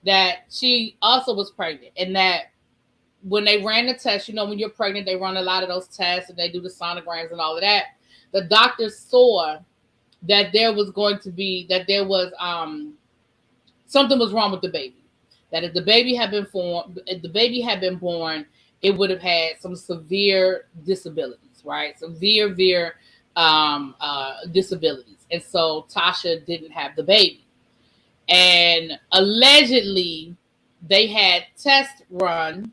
that she also was pregnant, and that when they ran the test, when you're pregnant, they run a lot of those tests and they do the sonograms and all of that. The doctors saw that there was something was wrong with the baby. That if the baby had been born, it would have had some severe disabilities, right? Severe disabilities. And so Tasha didn't have the baby. And allegedly, they had tests run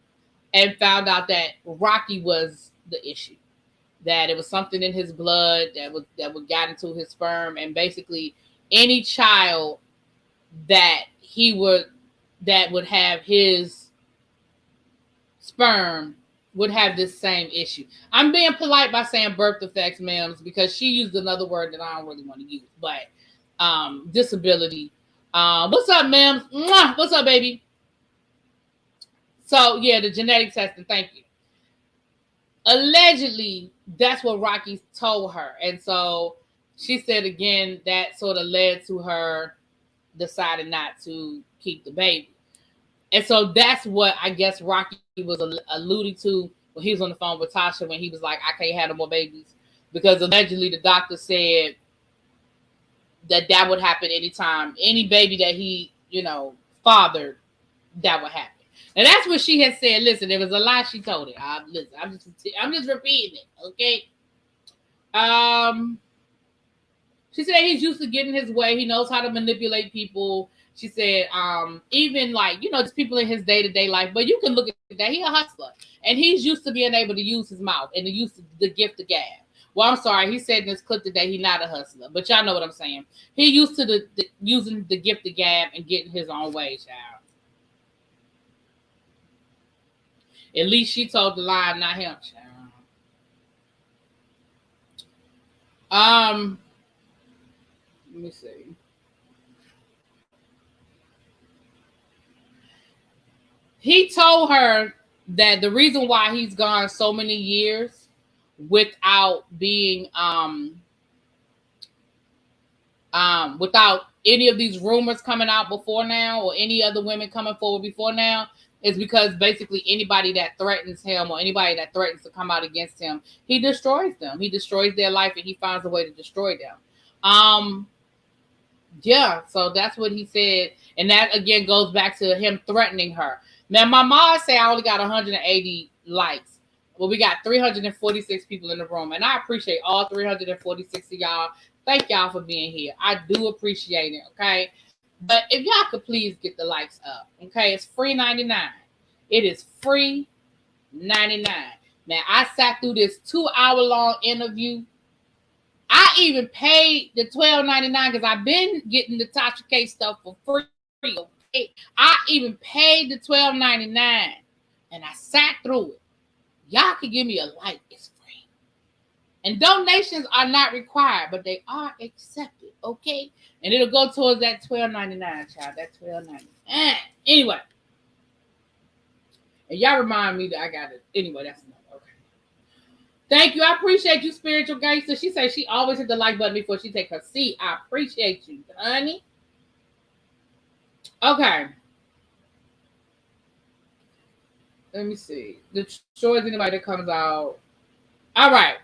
and found out that Rocky was the issue. That it was something in his blood that would got into his sperm, and basically any child that would have his sperm would have this same issue. I'm being polite by saying birth defects, ma'ams, because she used another word that I don't really want to use, but disability. What's up, ma'ams? Mwah! What's up, baby? So yeah, the genetic testing. Thank you. Allegedly, that's what Rocky told her, and so she said again that sort of led to her deciding not to keep the baby. And so that's what I guess Rocky was alluding to when he was on the phone with Tasha, when he was like, I can't have no more babies, because allegedly the doctor said that would happen anytime any baby that he fathered, that would happen. And that's what she had said. Listen, it was a lie she told it. I'm just repeating it, okay? She said he's used to getting his way. He knows how to manipulate people. She said, even just people in his day-to-day life. But you can look at that. He's a hustler. And he's used to being able to use his mouth and to use the gift of gab. Well, I'm sorry. He said in this clip today he's not a hustler. But y'all know what I'm saying. He used to using the gift of gab and getting his own way, child. At least she told the lie, not him, child. Let me see. He told her that the reason why he's gone so many years without being without any of these rumors coming out before now, or any other women coming forward before now, is because basically anybody that threatens him or anybody that threatens to come out against him, he destroys them. He destroys their life, and he finds a way to destroy them. Yeah, so that's what he said. And that again goes back to him threatening her. Now, my mom say I only got 180 likes. Well, we got 346 people in the room, and I appreciate all 346 of y'all. Thank y'all for being here. I do appreciate it, okay? But if y'all could please get the likes up, okay? It's free 99. It is free 99. Now, I sat through this 2-hour-long interview. I even paid the $12.99 because I've been getting the Tasha K stuff for free. Okay? I even paid the $12.99 and I sat through it. Y'all can give me a like. It's free. And donations are not required, but they are accepted. Okay? And it'll go towards that $12.99, child. That $12.99. Anyway. And y'all remind me that I got it. Anyway, that's enough. Okay. Thank you. I appreciate you, spiritual gangster. She says she always hit the like button before she take her seat. I appreciate you, honey. Okay. Let me see. Destroys anybody that comes out. All right.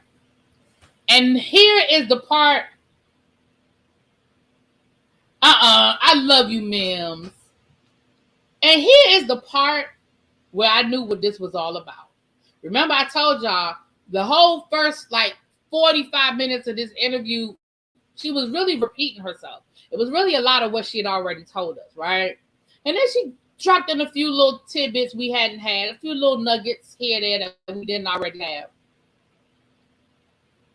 And here is the part. I love you, Mims. And here is the part where I knew what this was all about. Remember, I told y'all the whole first 45 minutes of this interview, she was really repeating herself. It was really a lot of what she had already told us, right? And then she dropped in a few little tidbits we hadn't had, a few little nuggets here and there that we didn't already have.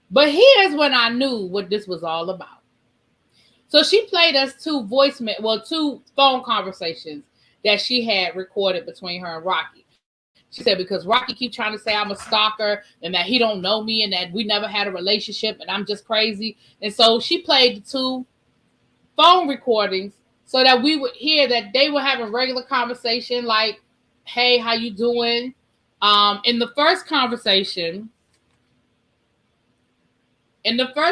But here's when I knew what this was all about. So she played us two phone conversations that she had recorded between her and Rocky. She said, because Rocky keeps trying to say I'm a stalker and that he don't know me and that we never had a relationship and I'm just crazy. And so she played the two phone recordings so that we would hear that they were having regular conversation like, hey, how you doing? In the first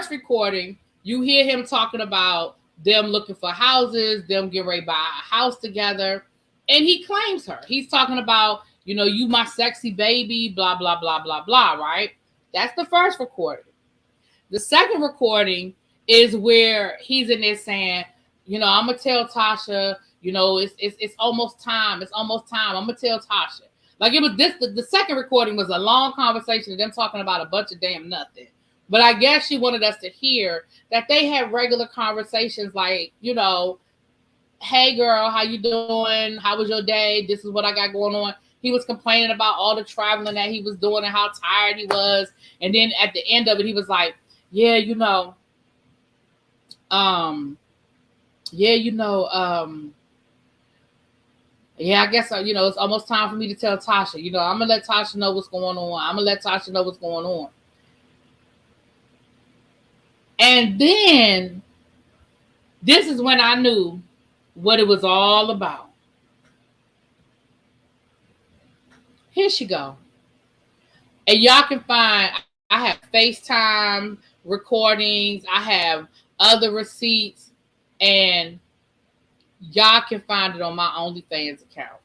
recording, you hear him talking about them looking for houses, them getting ready to buy a house together. And he claims her. He's talking about, you my sexy baby, blah, blah, blah, blah, blah, right? That's the first recording. The second recording is where he's in there saying, I'm going to tell Tasha, it's almost time. It's almost time. I'm going to tell Tasha. Like it was the second recording was a long conversation of them talking about a bunch of damn nothing. But I guess she wanted us to hear that they had regular conversations like, hey girl, how you doing? How was your day? This is what I got going on. He was complaining about all the traveling that he was doing and how tired he was. And then at the end of it, he was like, yeah, I guess, it's almost time for me to tell Tasha, I'm going to let Tasha know what's going on. And then this is when I knew what it was all about. Here she go. And y'all can find, I have FaceTime recordings. I have other receipts. And y'all can find it on my OnlyFans account.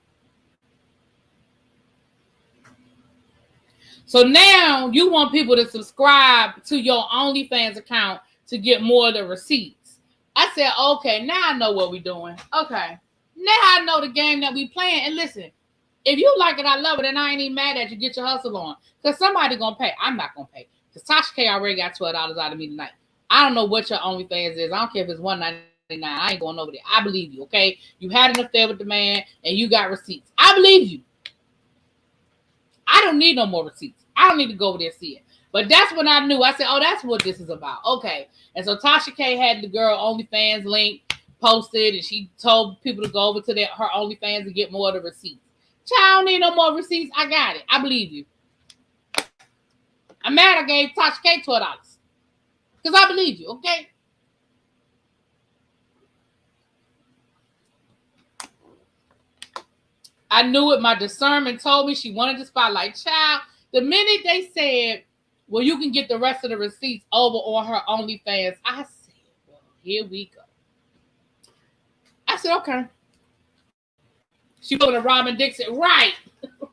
So now you want people to subscribe to your OnlyFans account to get more of the receipts. I said, okay, now I know what we're doing. Okay. Now I know the game that we playing. And listen, if you like it, I love it, and I ain't even mad at you. Get your hustle on. Because somebody going to pay. I'm not going to pay. Because Tasha K already got $12 out of me tonight. I don't know what your OnlyFans is. I don't care if it's $1.99. I ain't going over there. I believe you, okay? You had an affair with the man, and you got receipts. I believe you. I don't need no more receipts. I don't need to go over there and see it. But that's when I knew. I said, oh, that's what this is about. Okay. And so Tasha K had the girl OnlyFans link posted, and she told people to go over to her OnlyFans and get more of the receipts. Child, I don't need no more receipts. I got it. I believe you. I'm mad I gave Tasha K $12. Because I believe you, okay? I knew it. My discernment told me she wanted the spotlight. Child, the minute they said, well, you can get the rest of the receipts over on her OnlyFans, I said, well, here we go. I said, okay. She put a Robin Dixon. Right.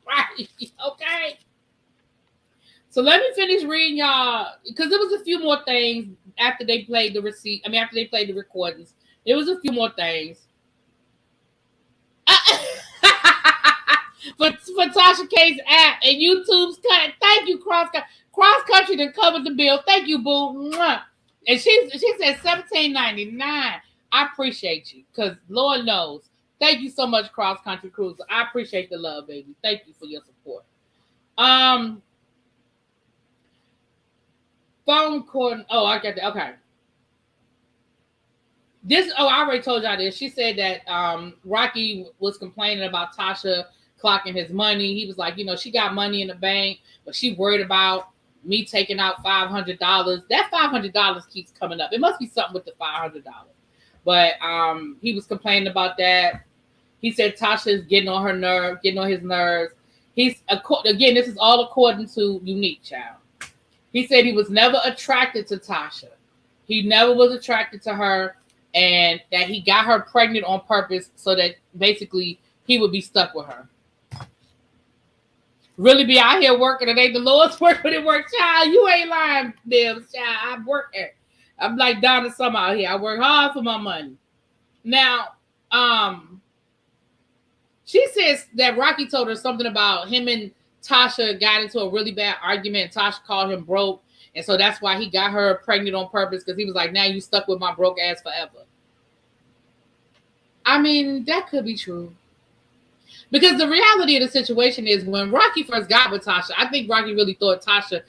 Right. Okay. So let me finish reading y'all, because there was a few more things after they played the after they played the recordings. There was a few more things. For Tasha K's app and YouTube's cut. Thank you, Cross Country that covered the bill. Thank you, boo. And she said $17.99. I appreciate you, because Lord knows. Thank you so much, Cross Country Cruiser. I appreciate the love, baby. Thank you for your support. Phone cord. Oh, I got that. Okay. I already told y'all this. She said that Rocky was complaining about Tasha clocking his money. He was like, she got money in the bank, but she worried about me taking out $500. That $500 keeps coming up. It must be something with the $500. But he was complaining about that. He said Tasha is getting on his nerves. Again, this is all according to Unique Child. He said he was never attracted to Tasha. He never was attracted to her, and that he got her pregnant on purpose so that basically he would be stuck with her. Really be out here working, it ain't the Lord's work, but it works. Child, you ain't lying, Dibs. Child, I work at. I'm like Donna Summer out here. I work hard for my money. Now, she says that Rocky told her something about him and Tasha got into a really bad argument. Tasha called him broke. And so that's why he got her pregnant on purpose, because he was like, now you stuck with my broke ass forever. I mean, that could be true. Because the reality of the situation is, when Rocky first got with Tasha, I think Rocky thought Tasha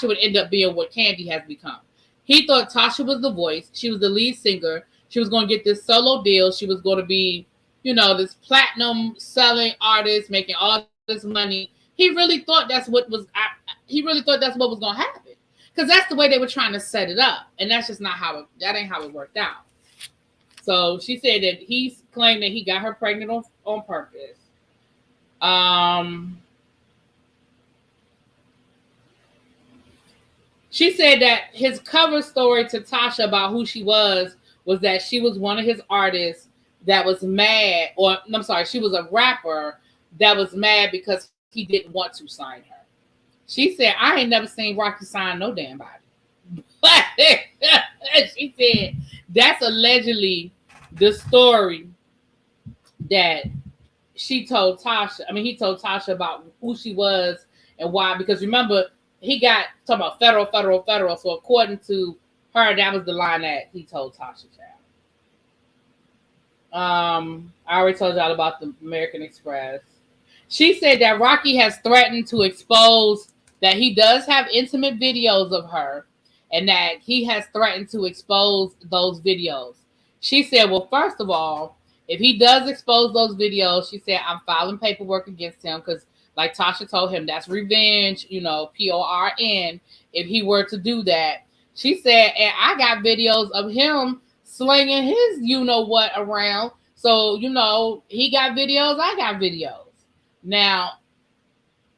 would end up being what Kandi has become. He thought Tasha was the voice. She was the lead singer. She was going to get this solo deal. She was going to be, this platinum selling artist, making all this money. He really thought that's what was going to happen, because that's the way they were trying to set it up, and that's just not that ain't how it worked out. So she said that he claimed that he got her pregnant on purpose. She said that his cover story to Tasha about who she was that she was one of his artists that was mad, she was a rapper that was mad because he didn't want to sign her. She said, I ain't never seen Rocky sign no damn body. But she said that's allegedly the story that he told Tasha about who she was and why. Because remember, he got talking about federal. So according to her, that was the line that he told Tasha. I already told y'all about the American Express. She said that Rocky has threatened to expose that he does have intimate videos of her, and that he has threatened to expose those videos. She said, well, first of all, if he does expose those videos, she said, I'm filing paperwork against him, because like Tasha told him, that's revenge, PORN, if he were to do that. She said, and I got videos of him slinging his you-know-what around. So, he got videos, I got videos. Now,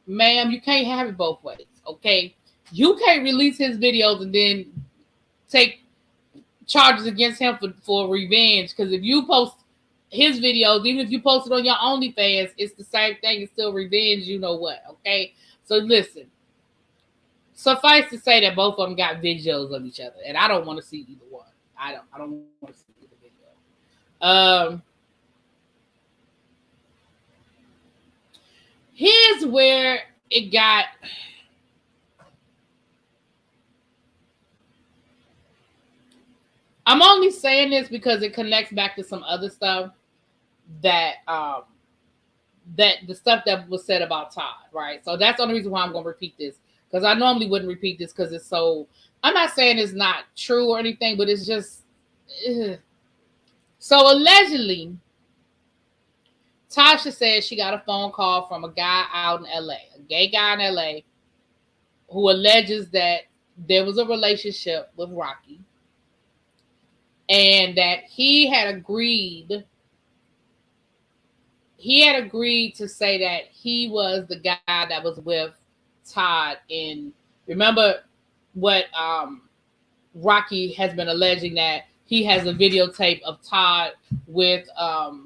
ma'am, you can't have it both ways, okay? You can't release his videos and then take charges against him for revenge, because if you post his videos, even if you post it on your OnlyFans, it's the same thing. It's still revenge, okay? So listen, suffice to say that both of them got videos of each other, and I don't want to see either one. I don't want to see either video. Here's where it got. I'm only saying this because it connects back to some other stuff that the stuff that was said about Todd, right? So that's the only reason why I'm going to repeat this, because I normally wouldn't repeat this because it's so. I'm not saying it's not true or anything, but it's just. So allegedly, Tasha said she got a phone call from a guy out in LA, a gay guy in LA, who alleges that there was a relationship with Rocky, and that he had agreed to say that he was the guy that was with Todd. And remember what Rocky has been alleging, that he has a videotape of Todd with a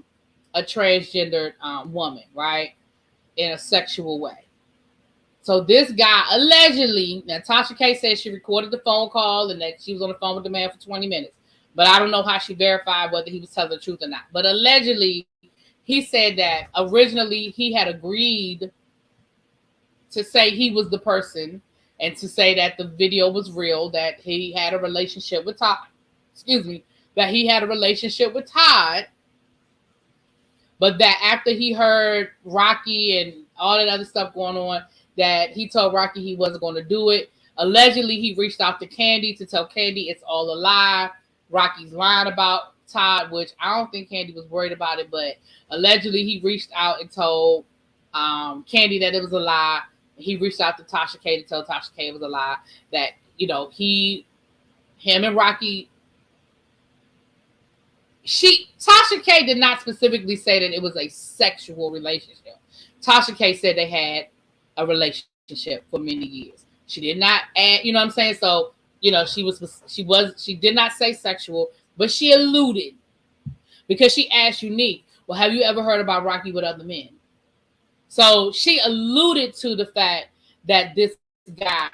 transgendered woman, right? In a sexual way. So this guy allegedly, now Tasha K said she recorded the phone call and that she was on the phone with the man for 20 minutes. But I don't know how she verified whether he was telling the truth or not. But allegedly, he said that originally he had agreed to say he was the person and to say that the video was real, that he had a relationship with Todd. That he had a relationship with Todd. But that after he heard Rocky and all that other stuff going on, that he told Rocky he wasn't going to do it. Allegedly, he reached out to Kandi to tell Kandi it's all a lie. Rocky's lying about Todd, which I don't think Kandi was worried about it, but allegedly he reached out and told Kandi that it was a lie. He reached out to Tasha K to tell Tasha K it was a lie, that, him and Rocky, Tasha K did not specifically say that it was a sexual relationship. Tasha K said they had a relationship for many years. She did not add, you know what I'm saying? So, she did not say sexual, but she alluded, because she asked Unique, well, have you ever heard about Rocky with other men? So she alluded to the fact that this guy,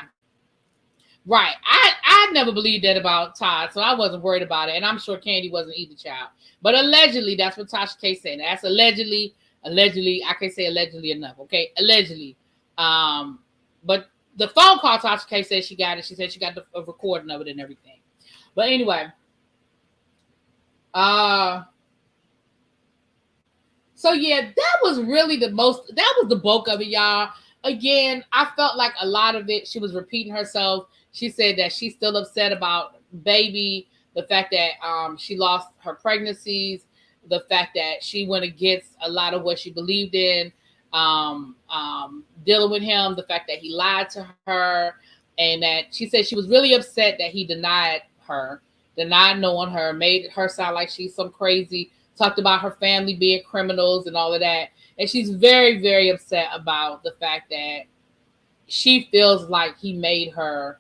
right? I never believed that about Todd, so I wasn't worried about it, and I'm sure Kandi wasn't either, child. But allegedly, that's what Tasha K said. That's allegedly. Allegedly, I can't say allegedly enough. Okay, allegedly. But the phone call Tasha K said she got it. She said she got a recording of it and everything. But anyway, so yeah, that was really that was the bulk of it, y'all. Again, I felt like a lot of it, she was repeating herself. She said that she's still upset about baby, the fact that she lost her pregnancies, the fact that she went against a lot of what she believed in, dealing with him, the fact that he lied to her, and that she said she was really upset that he denied knowing her, made her sound like she's some crazy, talked about her family being criminals and all of that. And she's very, very upset about the fact that she feels like he made her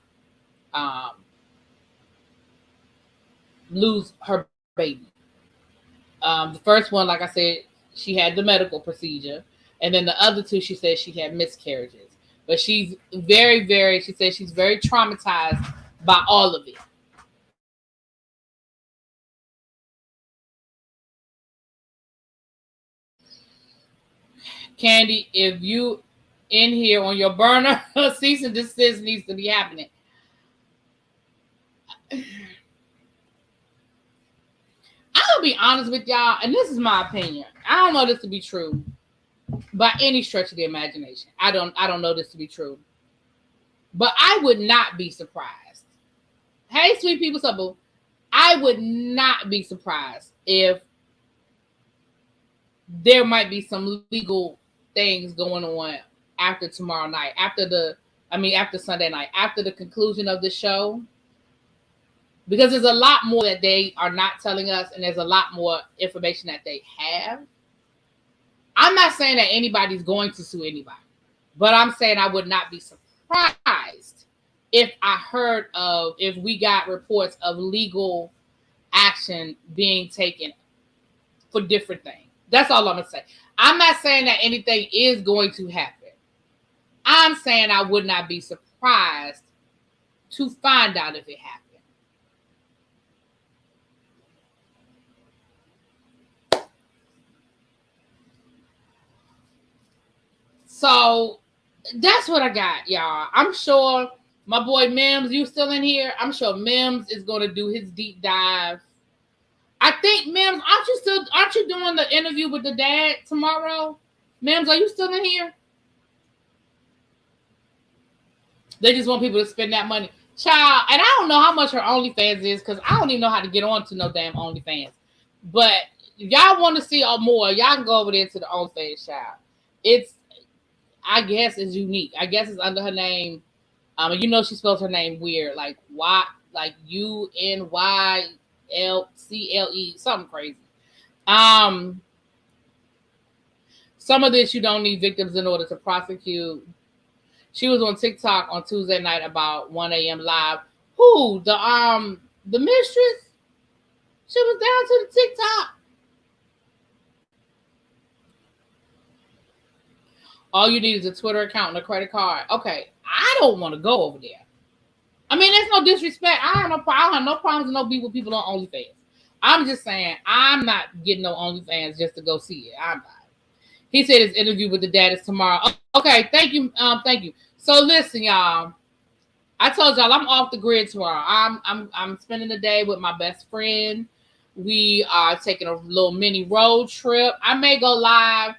lose her baby. The first one, like I said, she had the medical procedure. And then the other two, she said she had miscarriages. But she's very, very, she said she's very traumatized by all of it. Candy, if you in here on your burner, cease and desist needs to be happening. I'll be honest with y'all, and this is my opinion. I don't know this to be true by any stretch of the imagination. I don't know this to be true. But I would not be surprised. Hey, sweet people, supple. I would not be surprised if there might be some legal things going on after tomorrow night, after Sunday night, after the conclusion of the show. Because there's a lot more that they are not telling us, and there's a lot more information that they have. I'm not saying that anybody's going to sue anybody, but I'm saying I would not be surprised if we got reports of legal action being taken for different things. That's all I'm going to say. I'm not saying that anything is going to happen. I'm saying I would not be surprised to find out if it happened. So that's what I got, y'all. I'm sure my boy Mims, you still in here? I'm sure Mims is going to do his deep dive. I think Mims, aren't you doing the interview with the dad tomorrow? Mims, are you still in here? They just want people to spend that money. Child, and I don't know how much her OnlyFans is because I don't even know how to get on to no damn OnlyFans. But if y'all want to see more, y'all can go over there to the OnlyFans, child. I guess it's unique. I guess it's under her name. She spells her name weird, like UNYLCLE, something crazy. Some of this you don't need victims in order to prosecute. She was on TikTok on Tuesday night about 1 a.m. live. Who? The Mistress? She was down to the TikTok. All you need is a Twitter account and a credit card. Okay, I don't want to go over there. I mean, there's no disrespect. I have no problems with no beef with people on OnlyFans. I'm just saying, I'm not getting no OnlyFans just to go see it. I'm not. He said his interview with the dad is tomorrow. Okay, thank you. Thank you. So listen, y'all. I told y'all I'm off the grid tomorrow. I'm spending the day with my best friend. We are taking a little mini road trip. I may go live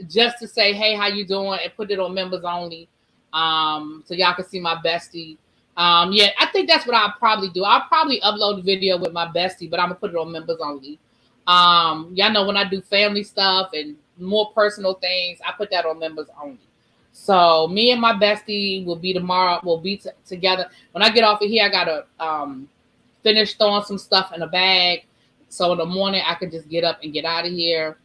just to say, hey, how you doing? And put it on members only. So y'all can see my bestie. Yeah, I think that's what I'll probably do. I'll probably upload the video with my bestie, but I'm gonna put it on members only. Y'all know when I do family stuff and more personal things, I put that on members only. So me and my bestie will be tomorrow. We'll be together. When I get off of here, I gotta finish throwing some stuff in a bag. So in the morning, I can just get up and get out of here.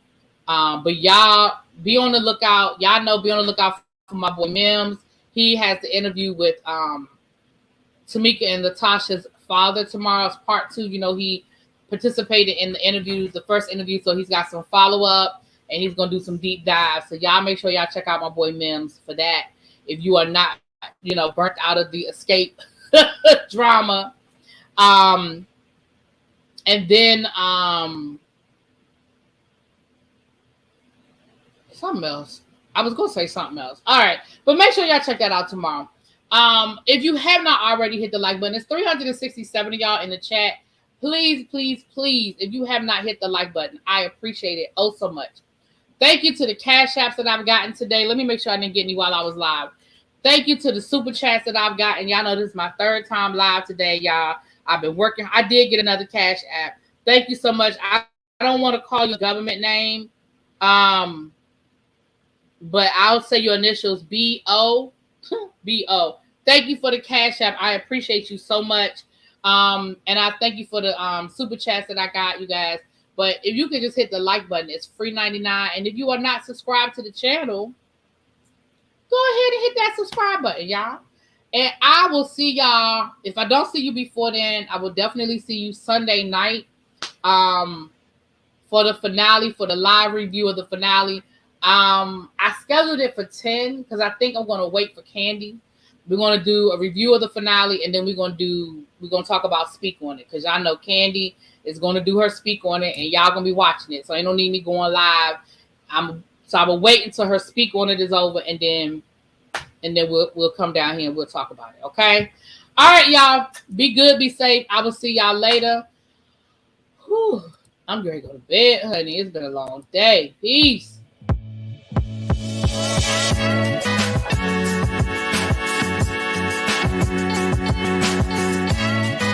But y'all be on the lookout. Y'all know, be on the lookout for my boy Mims. He has the interview with Tamika and Tasha's father tomorrow. It's part 2. He participated in the first interview, so he's got some follow-up and he's gonna do some deep dives. So y'all make sure y'all check out my boy Mims for that. If you are not, burnt out of the Xscape drama. And then something else. I was gonna say something else. All right, but make sure y'all check that out tomorrow. If you have not already hit the like button, it's 367 of y'all in the chat. Please, please, please, if you have not hit the like button, I appreciate it oh so much. Thank you to the cash apps that I've gotten today. Let me make sure I didn't get any while I was live. Thank you to the super chats that I've gotten. Y'all know this is my third time live today, y'all. I've been working. I did get another cash app. Thank you so much. I don't want to call you a government name, but I'll say your initials, B-O. B-O. Thank you for the cash app. I appreciate you so much. And I thank you for the super chats that I got, you guys. But if you could just hit the like button, it's free 99. And if you are not subscribed to the channel, go ahead and hit that subscribe button, y'all. And I will see y'all. If I don't see you before then, I will definitely see you Sunday night for the finale, for the live review of the finale. I scheduled it for 10 because I think I'm going to wait for Candy. We're going to do a review of the finale, and then we're going to talk about Speak on It, because y'all know Candy is going to do her Speak on It, and y'all going to be watching it. So ain't no need me going live. I will wait until her Speak on It is over, and then we'll come down here and we'll talk about it. Okay. All right, y'all. Be good. Be safe. I will see y'all later. Whew. I'm ready to go to bed, honey. It's been a long day. Peace.